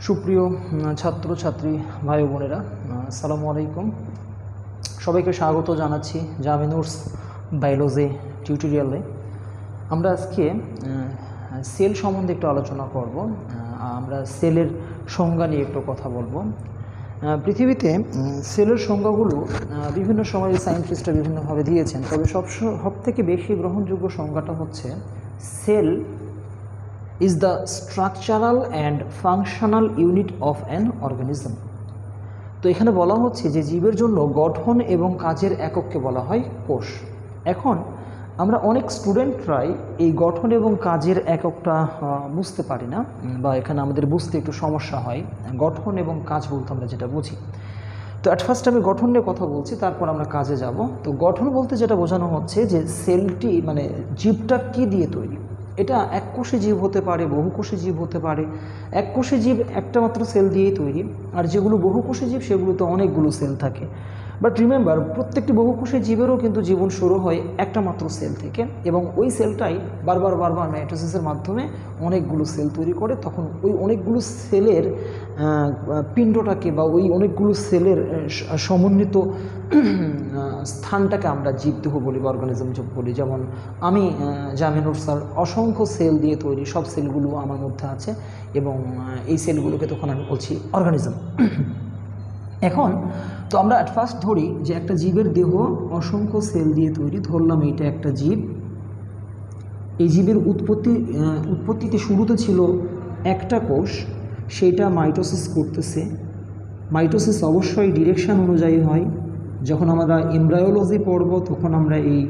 সুপ্রিয় ছাত্রছাত্রী ভাই বোনেরা, আসসালামু আলাইকুম। সবাইকে স্বাগত জানাচ্ছি জামিনুরস বায়োলজি টিউটোরিয়ালে। আমরা আজকে সেল সম্বন্ধে একটু আলোচনা করব। আমরা সেলের সংজ্ঞা নিয়ে একটু কথা বলবো। পৃথিবীতে সেলের সংজ্ঞাগুলো বিভিন্ন সময়ে সায়েন্টিস্টরা বিভিন্নভাবে দিয়েছেন, তবে সব থেকে বেশি গ্রহণযোগ্য সংজ্ঞাটা হচ্ছে sell is the structural and functional unit of an organism। তো এখানে বলা হচ্ছে যে জীবের জন্য গঠন এবং কাজের একককে বলা হয় কোষ। এখন আমরা অনেক স্টুডেন্টরাই এই গঠন এবং কাজের এককটা বুঝতে পারি না, বা এখানে আমাদের বুঝতে একটু সমস্যা হয়। গঠন এবং কাজ বলতে আমরা যেটা বুঝি, তো অ্যাট ফার্স্ট আমি গঠন নিয়ে কথা বলছি, তারপর আমরা কাজে যাব। তো গঠন বলতে যেটা বোঝানো হচ্ছে যে সেলটি মানে জীবটা কী দিয়ে তৈরি। এটা এককোষী জীব হতে পারে, বহুকোষী জীব হতে পারে। এককোষী জীব একটা মাত্র সেল দিয়েই তৈরি, আর যেগুলো বহুকোষী জীব সেগুলোতে অনেকগুলো সেল থাকে। বাট রিমেম্বার, প্রত্যেকটি বহুকোষী জীবেরও কিন্তু জীবন শুরু হয় একটা মাত্র সেল থেকে, এবং ওই সেলটাই বারবার মাইটোসিসের মাধ্যমে অনেকগুলো সেল তৈরি করে। তখন ওই অনেকগুলো সেলের পিণ্ডটাকে বা ওই অনেকগুলো সেলের সমন্বিত স্থানটাকে আমরা জীবদেহ বলি বা অর্গানিজম বলি। যেমন আমি জামিনুর স্যার অসংখ্য সেল দিয়ে তৈরি, সব সেলগুলো আমার মধ্যে আছে, এবং এই সেলগুলোকে তখন আমি বলছি অর্গানিজম। এখন তো আমরা অ্যাট ফার্স্ট ধরি যে একটা জীবের দেহ অসংখ্য সেল দিয়ে তৈরি। ধরলাম এইটা একটা জীব। এই জীবের উৎপত্তিতে শুরুতে ছিল একটা কোষ, সেইটা মাইটোসিস করতেছে। মাইটোসিস অবশ্যই ডিরেকশান অনুযায়ী হয়। যখন আমরা এমব্রায়োলজি পড়ব তখন আমরা এই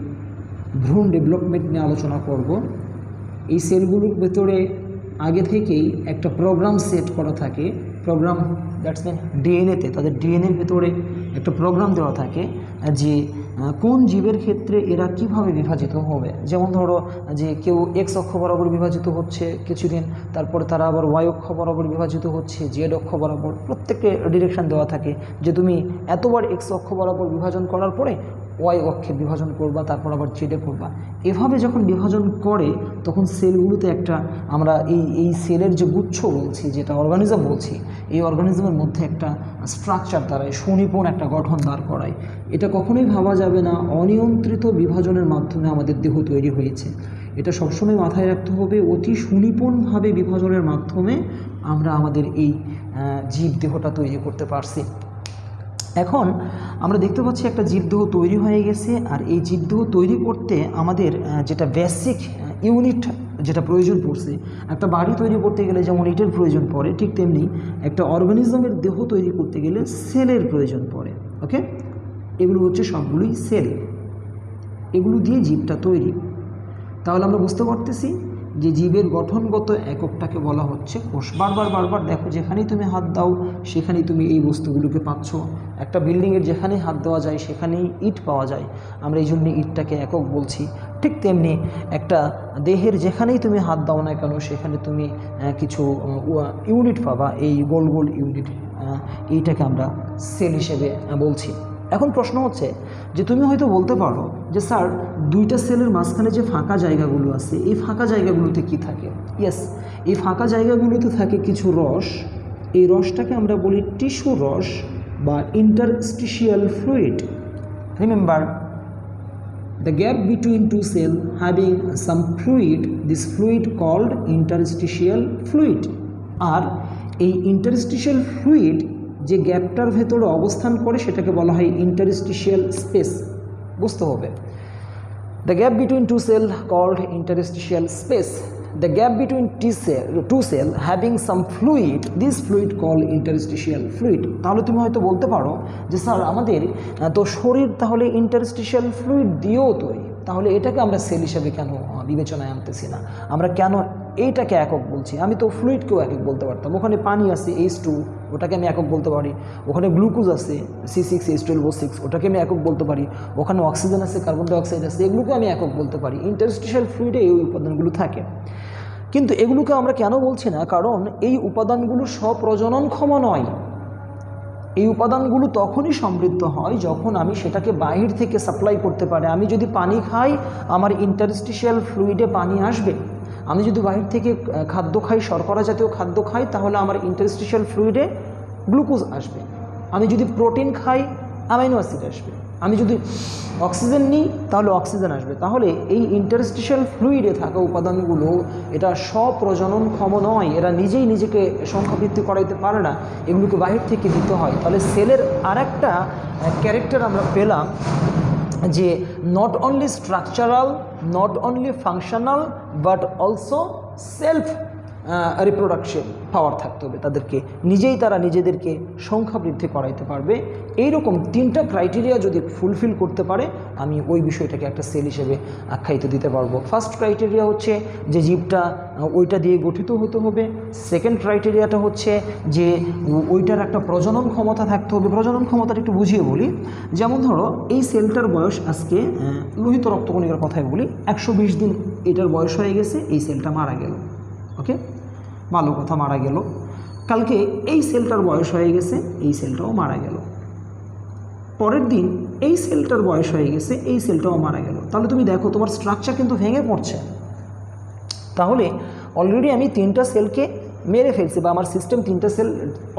ভ্রূণ ডেভেলপমেন্ট নিয়ে আলোচনা করব। এই সেলগুলোর ভেতরে আগে থেকেই একটা প্রোগ্রাম সেট করা থাকে। প্রোগ্রাম দ্যাটস মিন ডিএনএতে, তাদের ডিএনএর ভেতরে একটা প্রোগ্রাম দেওয়া থাকে যে কোন জীবের ক্ষেত্রে এরা কিভাবে বিভাজিত হবে। যেমন ধরো যে কেউ এক্স অক্ষ বরাবর বিভাজিত হচ্ছে কিছুদিন, তারপরে তারা আবার ওয়াই অক্ষ বরাবর বিভাজিত হচ্ছে, জেড অক্ষ বরাবর। প্রত্যেককে ডিরেকশান দেওয়া থাকে যে তুমি এতবার এক্স অক্ষ বরাবর বিভাজন করার পরে ওয়াই অক্ষে বিভাজন করবা, তারপর আবার জেডে করবা। এভাবে যখন বিভাজন করে তখন সেলগুলোতে একটা আমরা এই সেলের যে গুচ্ছ বলছি, যেটা অর্গানিজম বলছি, এই অর্গানিজমের মধ্যে একটা স্ট্রাকচার দ্বারায় সুনিপুণ একটা গঠন দাঁড় করায়। এটা কখনোই ভাবা যাবে না অনিয়ন্ত্রিত বিভাজনের মাধ্যমে আমাদের দেহ তৈরি হয়েছে। এটা সবসময় মাথায় রাখতে হবে, অতি সুনিপুণভাবে বিভাজনের মাধ্যমে আমরা আমাদের এই জীবদেহটা তৈরি করতে পারছি। এখন আমরা দেখতে পাচ্ছি একটা জীবদেহ তৈরি হয়ে গেছে, আর এই জীবদেহ তৈরি করতে আমাদের যেটা বেসিক ইউনিট যেটা প্রয়োজন পড়ছে, একটা বাড়ি তৈরি করতে গেলে যেমন ইটের প্রয়োজন পড়ে, ঠিক তেমনি একটা অর্গানিজমের দেহ তৈরি করতে গেলে সেলের প্রয়োজন পড়ে। ওকে, এগুলো হচ্ছে সবগুলোই সেল, এগুলো দিয়ে জীবটা তৈরি। তাহলে আমরা বুঝতে পারতেছি যে জীবের গঠনগত এককটাকে বলা হচ্ছে কোষ। বারবার দেখো, যেখানেই তুমি হাত দাও সেখানেই তুমি এই বস্তুগুলোকে পাচ্ছ। একটা বিল্ডিংয়ের যেখানেই হাত দেওয়া যায় সেখানেই ইট পাওয়া যায়, আমরা এই জন্য ইটটাকে একক বলছি। ঠিক তেমনি একটা দেহের যেখানেই তুমি হাত দাও না কেন সেখানে তুমি কিছু ইউনিট পাবা, এই গোল গোল ইউনিট, এইটাকে আমরা সেল হিসেবে বলছি। এখন প্রশ্ন হচ্ছে যে তুমি হয়তো বলতে পারো যে স্যার, দুইটা সেলের মাঝখানে যে ফাঁকা জায়গাগুলো আছে, এই ফাঁকা জায়গাগুলোতে কি থাকে? ইয়েস, এই ফাঁকা জায়গাগুলোতে থাকে কিছু রস। এই রসটাকে আমরা বলি টিস্যু রস বা interstitial fluid. Remember, the gap between two cells having some fluid, this fluid called interstitial fluid। আর এই ইন্টারস্টিশিয়াল ফ্লুইড যে গ্যাপটার ভেতরে অবস্থান করে সেটাকে বলা হয় ইন্টারস্টিশিয়াল স্পেস। বুঝতে হবে, the gap between two cells called interstitial space, the gap between two cells having some fluid, this fluid called interstitial fluid। তাহলে তুমি হয়তো বলতে পারো যে স্যার, আমাদের তো শরীর তাহলে ইন্টারস্টিশিয়াল ফ্লুইড দিয়েও তৈরি, তাহলে এটাকে আমরা সেল হিসেবে কেন বিবেচনায় আনতেছি না? আমরা কেন এইটাকে একক বলছি? আমি তো ফ্লুইডকেও একক বলতে পারতাম। ওখানে পানি আছে H2, ওটাকে আমি একক বলতে পারি। ওখানে গ্লুকোজ আছে C6H12O6, ওটাকে আমি একক বলতে পারি। ওখানে অক্সিজেন আছে, কার্বন ডাইঅক্সাইড আছে, এগুলোকে আমি একক বলতে পারি। ইন্টারস্টিশিয়াল ফ্লুইডে এই উপাদানগুলো থাকে। কিন্তু এগুলোকে আমরা কেন বলছি না? কারণ এই উপাদানগুলো স্বপ্রজননক্ষম নয়। এই উপাদানগুলো তখনই সমৃদ্ধ হয় যখন আমি সেটাকে বাহির থেকে সাপ্লাই করতে পারি। আমি যদি পানি খাই, আমার ইন্টারস্টিশিয়াল ফ্লুইডে পানি আসবে। আমি যদি বাহির থেকে খাদ্য খাই, শর্করা জাতীয় খাদ্য খাই, তাহলে আমার ইন্টারস্টিশিয়াল ফ্লুইডে গ্লুকোজ আসবে। আমি যদি প্রোটিন খাই, অ্যামাইনো অ্যাসিড আসবে। আমি যদি অক্সিজেন নিই, তাহলে অক্সিজেন আসবে। তাহলে এই ইন্টারস্টিশিয়াল ফ্লুইডে থাকা উপাদানগুলো এটা স্বপ্রজননক্ষম নয়, এরা নিজেই নিজেকে সংখ্যাবৃদ্ধি করাইতে পারে না, এগুলোকে বাহির থেকে দিতে হয়। তাহলে সেলের আরেকটা ক্যারেক্টার আমরা পেলাম যে not only structural, not only functional, but also self reproduction power থাকতে হবে তাদেরকে, নিজেই তারা নিজেদেরকে সংখ্যা বৃদ্ধি করাইতে পারবে। এইরকম 3টা ক্রাইটেরিয়া যদি ফুলফিল করতে পারে, আমি ওই বিষয়টাকে একটা সেল হিসেবে আখ্যায়িত দিতে পারবো। ফার্স্ট ক্রাইটেরিয়া হচ্ছে যে জীবটা ওইটা দিয়ে গঠিত হতে হবে। সেকেন্ড ক্রাইটেরিয়াটা হচ্ছে যে ওইটার একটা প্রজনন ক্ষমতা থাকতে হবে। প্রজনন ক্ষমতাটা একটু বুঝিয়ে বলি। যেমন ধরো এই সেলটার বয়স আজকে, লোহিত রক্তকণিকার কথাই বলি, 120 দিন এটার বয়স হয়ে গেছে, এই সেলটা মারা গেল। ওকে, ভালো কথা, মারা গেল। কালকে এই সেলটার বয়স হয়ে গেছে, এই সেলটাও মারা গেল। পরের দিন এই সেলটার বয়স হয়ে গেছে, এই সেলটাও মারা গেল। তাহলে তুমি দেখো তোমার স্ট্রাকচার কিন্তু ভেঙে পড়ছে। তাহলে অলরেডি আমি 3টা সেলকে মেরে ফেলছি, বা আমার সিস্টেম 3টা সেল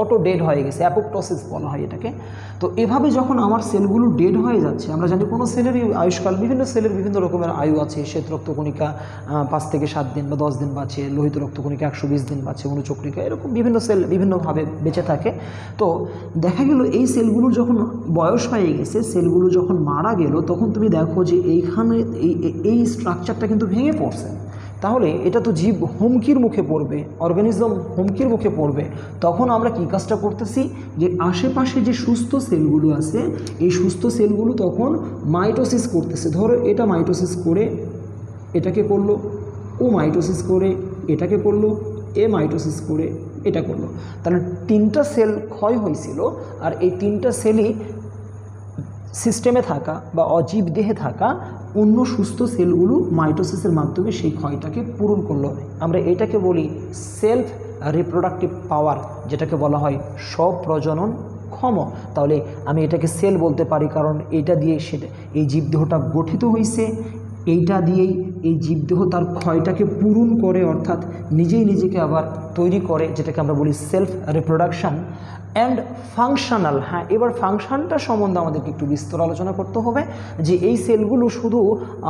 অটো ডেড হয়ে গেছে, অ্যাপোপ্টোসিস বলা হয় এটাকে। তো এভাবে যখন আমার সেলগুলো ডেড হয়ে যাচ্ছে, আমরা জানি কোনো সেলেরই আয়ুষ্কাল, বিভিন্ন সেলের বিভিন্ন রকমের আয়ু আছে। শ্বেত রক্তকণিকা 5 থেকে 7 দিন বা 10 দিন বাঁচে, লোহিত রক্তকণিকা 120 দিন বাঁচে, অনুচক্রিকা, এরকম বিভিন্ন সেল বিভিন্নভাবে বেঁচে থাকে। তো দেখা গেল এই সেলগুলো যখন বয়স হয়ে গেছে, সেলগুলো যখন মারা গেল, তখন তুমি দেখো যে এইখানে এই স্ট্রাকচারটা কিন্তু ভেঙে পড়ছে। তাহলে এটা তো জীব হুমকির মুখে পড়বে, অর্গানিজম হুমকির মুখে পড়বে। তখন আমরা কী কাজটা করতেছি, যে আশেপাশে যে সুস্থ সেলগুলো আছে, এই সুস্থ সেলগুলো তখন মাইটোসিস করতেছে। ধরো এটা মাইটোসিস করে এটাকে করলো, ও মাইটোসিস করে এটাকে করলো, এ মাইটোসিস করে এটা করলো। তাহলে 3টা সেল ক্ষয় হয়েছিল, আর এই 3টা সেলই সিস্টেমে থাকা বা অজীব দেহে থাকা অন্য সুস্থ সেলগুলো মাইটোসিসের মাধ্যমে সেই ক্ষয়টাকে পূরণ করলো। আমরা এটাকে বলি সেলফ রিপ্রোডাক্টিভ পাওয়ার, যেটাকে বলা হয় স্বপ্রজনন ক্ষম। তাহলে আমি এটাকে সেল বলতে পারি, কারণ এটা দিয়ে সেটা এই জীবদেহটা গঠিত হয়েছে, এইটা দিয়েই এই জীবদেহ তার ক্ষয়টাকে পূরণ করে, অর্থাৎ নিজেই নিজেকে আবার তৈরি করে, যেটাকে আমরা বলি সেলফ রিপ্রোডাকশান অ্যান্ড ফাংশনাল। হ্যাঁ, এবার ফাংশনটা সম্বন্ধে আমাদেরকে একটু বিস্তর আলোচনা করতে হবে, যে এই সেলগুলো শুধু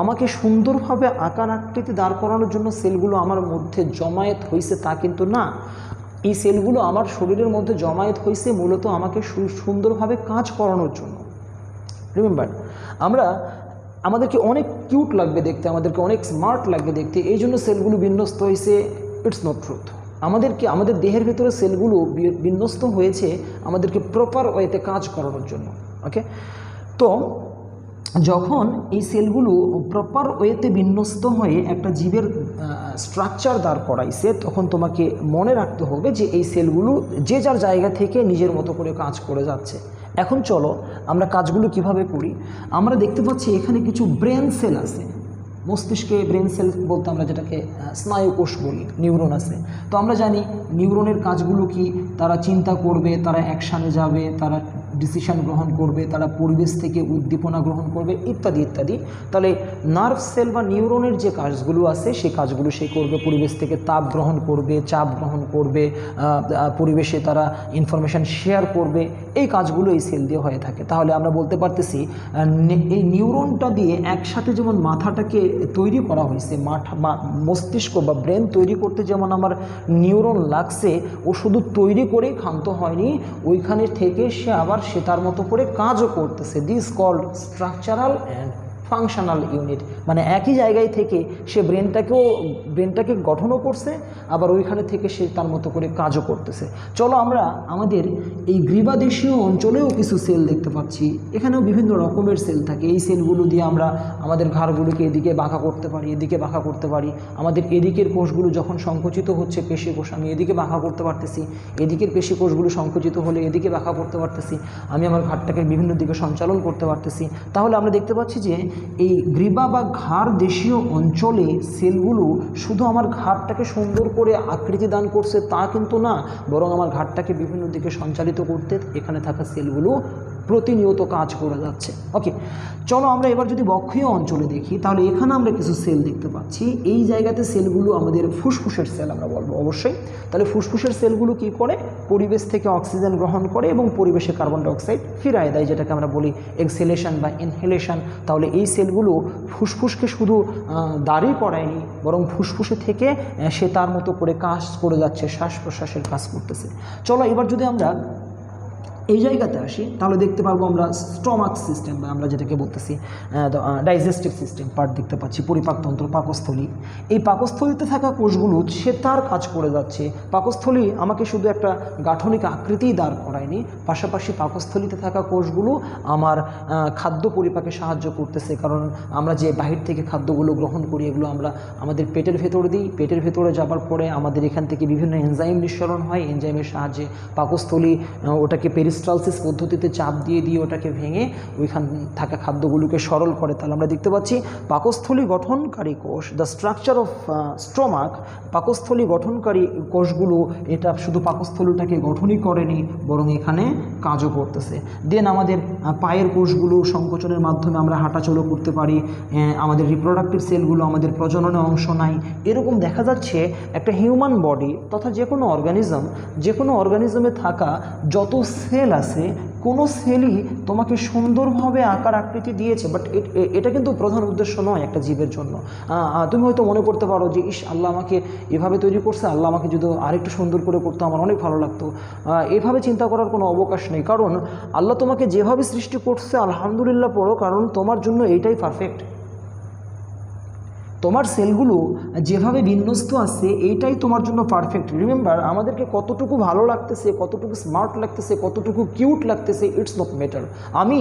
আমাকে সুন্দরভাবে আকার আকৃতি দাঁড় করানোর জন্য সেলগুলো আমার মধ্যে জমায়েত হয়েছে তা কিন্তু না। এই সেলগুলো আমার শরীরের মধ্যে জমায়েত হয়েছে মূলত আমাকে সুন্দরভাবে কাজ করানোর জন্য। রিমেম্বার, আমাদেরকে অনেক কিউট লাগবে দেখতে, আমাদেরকে অনেক স্মার্ট লাগবে দেখতে, এই জন্য সেলগুলো বিন্যস্ত হয়েছে। It's not truth. আমাদের দেহের ভেতরে সেলগুলো বিন্যস্ত হয়েছে আমাদেরকে প্রপার ওয়েতে কাজ করানোর জন্য। ওকে, তো যখন এই সেলগুলো প্রপার ওয়েতে বিন্যস্ত হয়ে একটা জীবের স্ট্রাকচার দাঁড় করাইছে, তখন তোমাকে মনে রাখতে হবে যে এই সেলগুলো যে যার জায়গা থেকে নিজের মতো করে কাজ করে যাচ্ছে। এখন চলো আমরা কাজগুলো কিভাবে করি। আমরা দেখতে পাচ্ছি এখানে কিছু ব্রেন সেল আছে। মস্তিষ্কে ব্রেন সেল বলতে আমরা যেটাকে স্নায়ুকোষ বলি, নিউরন আছে। তো আমরা জানি নিউরনের কাজগুলো কি, তারা চিন্তা করবে, তারা অ্যাকশানে যাবে, তারা ডিসিশন গ্রহণ করবে, তারা পরিবেশ থেকে উদ্দীপনা গ্রহণ করবে, ইত্যাদি ইত্যাদি। তাহলে নার্ভ সেল বা নিউরনের যে কাজগুলো আছে সেই কাজগুলো সে করবে, পরিবেশ থেকে তাপ গ্রহণ করবে, চাপ গ্রহণ করবে, পরিবেশে তারা ইনফরমেশান শেয়ার করবে, এই কাজগুলো এই সেল দিয়ে হয়ে থাকে। তাহলে আমরা বলতে পারতেছি এই নিউরনটা দিয়ে একসাথে যেমন মাথাটাকে তৈরি করা হয়েছে, মস্তিষ্ক বা ব্রেন তৈরি করতে যেমন আমার নিউরন লাগছে, ও শুধু তৈরি করেই ক্ষান্ত হয়নি, ওইখানে থেকে সে আবার সে তার মতো করে কাজও করতেছে। This called structural and functional unit. মানে একই জায়গায় থেকে সে ব্রেনটাকে গঠনও করছে, আবার ওইখানে থেকে সে তার মতো করে কাজও করতেছে। চলো আমরা আমাদের এই গ্রীবাদেশীয় অঞ্চলেও কিছু সেল দেখতে পাচ্ছি। এখানেও বিভিন্ন রকমের সেল থাকে। এই সেলগুলো দিয়ে আমরা আমাদের ঘাড়গুলোকে এদিকে বাঁকা করতে পারি, এদিকে বাঁকা করতে পারি। আমাদের এদিকের কোষগুলো যখন সংকুচিত হচ্ছে, পেশি কোষ, আমি এদিকে বাঁকা করতে পারতেছি। এদিকের পেশি কোষগুলো সংকুচিত হলে এদিকে বাঁকা করতে পারতেছি। আমি আমার ঘাড়টাকে বিভিন্ন দিকে সঞ্চালন করতে পারতেছি। তাহলে আমরা দেখতে পাচ্ছি যে এই গ্রীবা বা ঘাড় দেশীয় অঞ্চলে সেলগুলো শুধু আমার ঘাড়টাকে সুন্দর করে আকৃতি দান করছে তা কিন্তু না, বরং আমার ঘাড়টাকে বিভিন্ন দিকে সঞ্চালিত করতে এখানে থাকা সেলগুলো প্রতিনিয়ত কাজ করে যাচ্ছে। ওকে, চলো আমরা এবার যদি বক্ষীয় অঞ্চলে দেখি, তাহলে এখানে আমরা কিছু সেল দেখতে পাচ্ছি। এই জায়গাতে সেলগুলো আমাদের ফুসফুসের সেল আমরা বলবো অবশ্যই। তাহলে ফুসফুসের সেলগুলো কি করে? পরিবেশ থেকে অক্সিজেন গ্রহণ করে এবং পরিবেশে কার্বন ডাইঅক্সাইড ফিরায় দেয়, যেটাকে আমরা বলি এক্সহেলেশন বা ইনহেলেশন। তাহলে এই সেলগুলো ফুসফুসকে শুধু দাঁড়িয়ে করায়নি, বরং ফুসফুসে থেকে সে তার মতো করে কাজ করে যাচ্ছে, শ্বাস প্রশ্বাসের কাজ করতেছে। চলো এবার যদি আমরা এই জায়গাতে আসি, তাহলে দেখতে পারবো আমরা স্টমাক সিস্টেম বা আমরা যেটাকে বলতেছি ডাইজেস্টিভ সিস্টেম পার্ট দেখতে পাচ্ছি, পরিপাকতন্ত্র, পাকস্থলী। এই পাকস্থলীতে থাকা কোষগুলো সে তার কাজ করে যাচ্ছে। পাকস্থলী আমাকে শুধু একটা গাঠনিক আকৃতিই দাঁড় করায়নি, পাশাপাশি পাকস্থলীতে থাকা কোষগুলো আমার খাদ্য পরিপাকে সাহায্য করতেছে। কারণ আমরা যে বাহির থেকে খাদ্যগুলো গ্রহণ করি, এগুলো আমরা আমাদের পেটের ভেতরে দিই। পেটের ভেতরে যাবার পরে আমাদের এখান থেকে বিভিন্ন এনজাইম নিঃসরণ হয়। এনজাইমের সাহায্যে পাকস্থলী ওটাকে পেরিস্টালসিস পদ্ধতিতে চাপ দিয়ে ওটাকে ভেঙে ওইখান থাকা খাদ্যগুলোকে সরল করে। তাহলে আমরা দেখতে পাচ্ছি পাকস্থলী গঠনকারী কোষ, দ্য স্ট্রাকচার অফ স্টমাক, পাকস্থলী গঠনকারী কোষগুলো এটা শুধু পাকস্থলীটাকে গঠনই করেনি, বরং এখানে কাজও করতেছে। দেন আমাদের পায়ের কোষগুলো সংকোচনের মাধ্যমে আমরা হাঁটাচলো করতে পারি। আমাদের রিপ্রোডাক্টিভ সেলগুলো আমাদের প্রজননে অংশ নেয়। এরকম দেখা যাচ্ছে একটা হিউম্যান বডি তথা যে কোনো অর্গানিজমে থাকা যত সেল আছে, কোনো সেলই তোমাকে সুন্দরভাবে আকার আকৃতি দিয়েছে, বাট এটা কিন্তু প্রধান উদ্দেশ্য নয় একটা জীবের জন্য। তুমি হয়তো মনে করতে পারো যে ইস, আল্লাহ আমাকে এভাবে তৈরি করছে, আল্লাহ আমাকে যদি আরেকটু সুন্দর করে করতো আমার অনেক ভালো লাগতো। এভাবে চিন্তা করার কোনো অবকাশ নেই, কারণ আল্লাহ তোমাকে যেভাবে সৃষ্টি করছে আলহামদুলিল্লাহ পড়ো, কারণ তোমার জন্য এইটাই পারফেক্ট। তোমার সেলগুলো যেভাবে বিন্যস্ত আছে এইটাই তোমার জন্য পারফেক্ট। রিমেম্বার, আমাদেরকে কতটুকু ভালো লাগতেছে, কতটুকু স্মার্ট লাগতেছে, কতটুকু কিউট লাগতেছে, ইটস নট ম্যাটার। আমি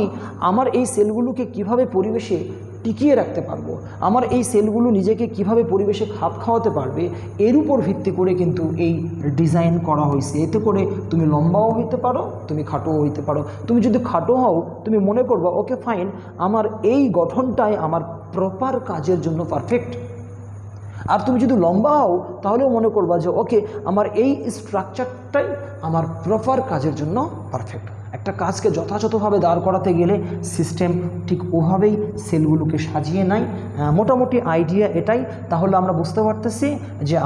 আমার এই সেলগুলোকে কিভাবে পরিবেশে টিকিয়ে রাখতে পারবো, আমার এই সেলগুলো নিজেকে কিভাবে পরিবেশে খাপ খাওয়াতে পারবে, এর উপর ভিত্তি করে কিন্তু এই ডিজাইন করা হয়েছে। এতে করে তুমি লম্বাও হইতে পারো, তুমি খাটোও হইতে পারো। তুমি যদি খাটো হও, তুমি মনে করবা ওকে ফাইন, আমার এই গঠনটাই আমার প্রপার কাজের জন্য পারফেক্ট। আর তুমি যদি লম্বা হও, তাহলেও মনে করবা যে ওকে, আমার এই স্ট্রাকচারটাই আমার প্রপার কাজের জন্য পারফেক্ট। একটা কাজকে যথাযথভাবে দাঁড় করাতে গেলে সিস্টেম ঠিক ওভাবেই সেলগুলোকে সাজিয়ে নেয়। মোটামুটি আইডিয়া এটাই। তাহলে আমরা বুঝতে পারতেছি যে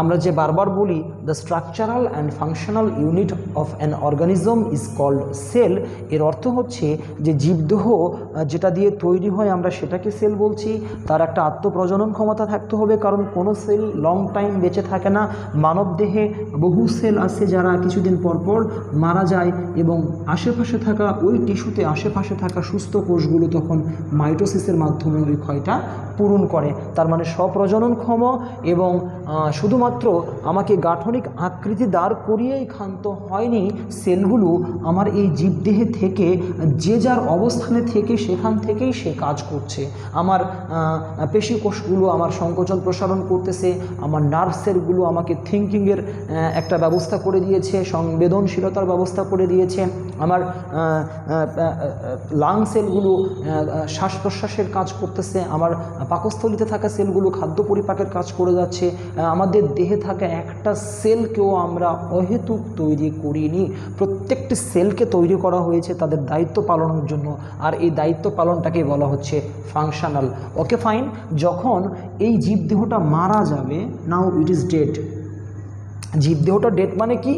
আমরা যে বারবার বলি the structural and functional unit of an organism is called cell, এর অর্থ হচ্ছে যে জীবদেহ যেটা দিয়ে তৈরি হয় আমরা সেটাকে সেল বলছি। তার একটা আত্মপ্রজনন ক্ষমতা থাকতে হবে, কারণ কোনো সেল লং টাইম বেঁচে থাকে না। মানব দেহে বহু সেল আছে যারা কিছুদিন পর মারা যায়, এবং আশেপাশে থাকা ওই টিস্যুতে আশেপাশে থাকা সুস্থ কোষগুলো তখন মাইটোসিসের মাধ্যমে ওই ক্ষয়টা পূরণ করে। তার মানে স্বপ্রজননক্ষম এবং শুধুমাত্র আমাকে গাঠনিক আকৃতি দাঁড় করিয়েই ক্ষান্ত হয়নি। সেলগুলো আমার এই জীবদেহে থেকে যে যার অবস্থানে থেকে সেখান থেকেই সে কাজ করছে। আমার পেশি কোষগুলো আমার সংকোচন প্রসারণ করতেছে, আমার নার্ভ সেলগুলো আমাকে থিঙ্কিংয়ের একটা ব্যবস্থা করে দিয়েছে, সংবেদনশীলতার ব্যবস্থা করে দিয়েছে। আমার লাং সেলগুলো শ্বাস প্রশ্বাসের কাজ করতেছে, আমার পাকস্থলীতে থাকা সেলগুলো খাদ্য পরিপাকের কাজ করে যাচ্ছে। আমাদের দেহে থাকা একটা সেলকেও আমরা অহেতুক তৈরি করিনি, প্রত্যেকটি সেলকে তৈরি করা হয়েছে তাদের দায়িত্ব পালনের জন্য, আর এই দায়িত্ব পালনটাকে বলা হচ্ছে ফাংশনাল। ওকে ফাইন, যখন এই জীবদেহটা মারা যাবে, নাও ইট ইজ ডেড। জীবদেহটা ডেড মানে কি?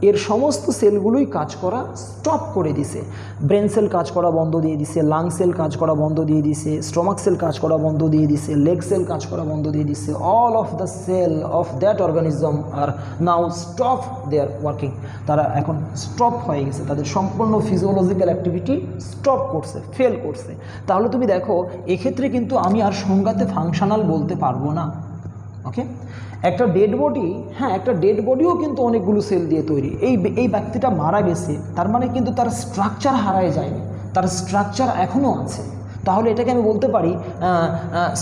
এর সমস্ত সেলগুলোই কাজ করা স্টপ করে দিছে। ব্রেন সেল কাজ করা বন্ধ দিয়ে দিছে, লাং সেল কাজ করা বন্ধ দিয়ে দিছে, স্টমাক সেল কাজ করা বন্ধ দিয়ে দিছে, লেগ সেল কাজ করা বন্ধ দিয়ে দিছে। All of the cell of that organism are now stop their working. তারা এখন স্টপ হয়ে গেছে, তাদের সম্পূর্ণ ফিজিওলজিক্যাল অ্যাক্টিভিটি স্টপ করছে, ফেল করছে। তাহলে তুমি দেখো, এক্ষেত্রে কিন্তু আমি আর সংজ্ঞাতে ফাংশনাল বলতে পারবো না। ওকে, একটা ডেড বডি, হ্যাঁ একটা ডেড বডিও কিন্তু অনেকগুলো সেল দিয়ে তৈরি। এই ব্যক্তিটা মারা গেছে, তার মানে কিন্তু তার স্ট্রাকচার হারায় যায়নি, তার স্ট্রাকচার এখনও আছে। তাহলে এটাকে আমি বলতে পারি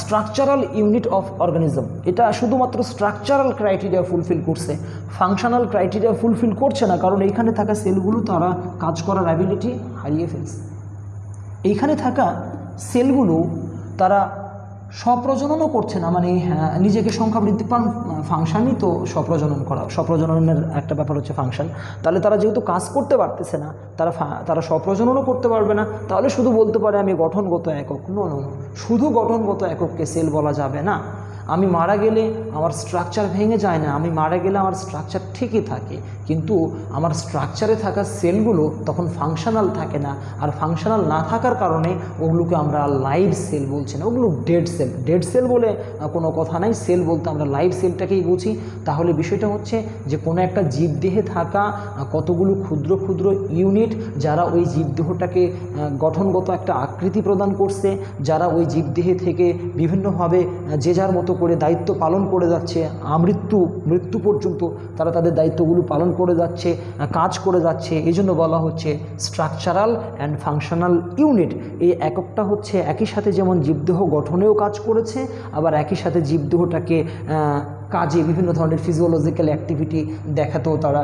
স্ট্রাকচারাল ইউনিট অফ অর্গানিজম। এটা শুধুমাত্র স্ট্রাকচারাল ক্রাইটেরিয়া ফুলফিল করছে, ফাংশনাল ক্রাইটেরিয়া ফুলফিল করছে না, কারণ এইখানে থাকা সেলগুলো তারা কাজ করার অ্যাবিলিটি হারিয়ে ফেলছে। এইখানে থাকা সেলগুলো তারা স্বপ্রজননও করছে না, মানে নিজেকে সংখ্যা বৃদ্ধি পান ফাংশনই তো স্বপ্রজনন করা, স্বপ্রজননের একটা ব্যাপার হচ্ছে ফাংশন। তাহলে তারা যেহেতু কাজ করতে পারতেছে না, তারা স্বপ্রজননও করতে পারবে না, তাহলে শুধু বলতে পারে আমি গঠনগত একক। নো, শুধু গঠনগত একককে সেল বলা যাবে না। আমি মারা গেলে আমার স্ট্রাকচার ভেঙে যায় না, আমি মারা গেলে আমার স্ট্রাকচার ঠিকই থাকে, কিন্তু আমার স্ট্রাকচারে থাকা সেলগুলো তখন ফাংশনাল থাকে না, আর ফাংশনাল না থাকার কারণে ওগুলোকে আমরা লাইভ সেল বলছি না, ওগুলো ডেড সেল। ডেড সেল বলে কোনো কথা নাই, সেল বলতে আমরা লাইভ সেলটাকেই বুঝি। তাহলে বিষয়টা হচ্ছে যে কোনো একটা জীবদেহে থাকা কতগুলো ক্ষুদ্র ক্ষুদ্র ইউনিট, যারা ওই জীবদেহটাকে গঠনগত একটা আকৃতি প্রদান করছে, যারা ওই জীবদেহে থেকে বিভিন্নভাবে যে যার মতো করে দায়িত্ব পালন করে যাচ্ছে, মৃত্যু পর্যন্ত তারা তাদের দায়িত্বগুলো পালন করে যাচ্ছে, কাজ করে যাচ্ছে, এই জন্য বলা হচ্ছে স্ট্রাকচারাল অ্যান্ড ফাংশনাল ইউনিট। এই এককটা হচ্ছে একই সাথে যেমন জীবদেহ গঠনেও কাজ করেছে, আবার একই সাথে জীবদেহটাকে কাজে বিভিন্ন ধরনের ফিজিওলজিক্যাল অ্যাক্টিভিটি দেখাতেও তারা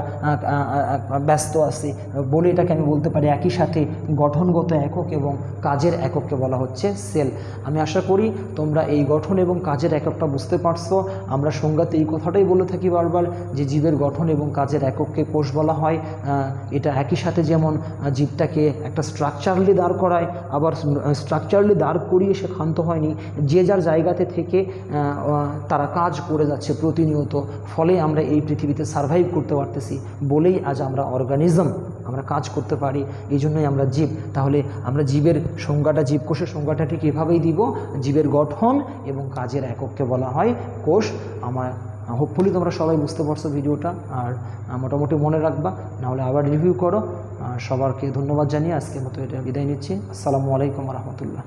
ব্যস্ত আছে বলে এটাকে আমি বলতে পারি একই সাথে গঠনগত একক এবং কাজের একককে বলা হচ্ছে সেল। আমি আশা করি তোমরা এই গঠন এবং কাজের এককটা বুঝতে পারছো। আমরা সংজ্ঞাতে এই কথাটাই বলে থাকি বারবার যে জীবের গঠন এবং কাজের একককে কোষ বলা হয়। এটা একই সাথে যেমন জীবটাকে একটা স্ট্রাকচারালি দাঁড় করায়, আবার স্ট্রাকচারালি দাঁড় করিয়ে সে ক্ষান্ত হয়নি, যে যার জায়গাতে থেকে তারা কাজ করে যাচ্ছে প্রতিনিয়ত, ফলে আমরা এই পৃথিবীতে সারভাইভ করতে পারতেছি বলেই আজ আমরা অর্গানিজম, আমরা কাজ করতে পারি, এই জন্যই আমরা জীব। তাহলে আমরা জীবের সংজ্ঞাটা, জীবকোষের সংজ্ঞাটা ঠিক এভাবেই দিব, জীবের গঠন এবং কাজের একককে বলা হয় কোষ। আমার হোপফুলি তোমরা সবাই বুঝতে পারছো ভিডিওটা, আর মোটামুটি মনে রাখবা, নাহলে আবার রিভিউ করো। সবারকে ধন্যবাদ জানিয়ে আজকের মতো এটা বিদায় নিচ্ছি। আসসালামু আলাইকুম রহমতুল্লাহ।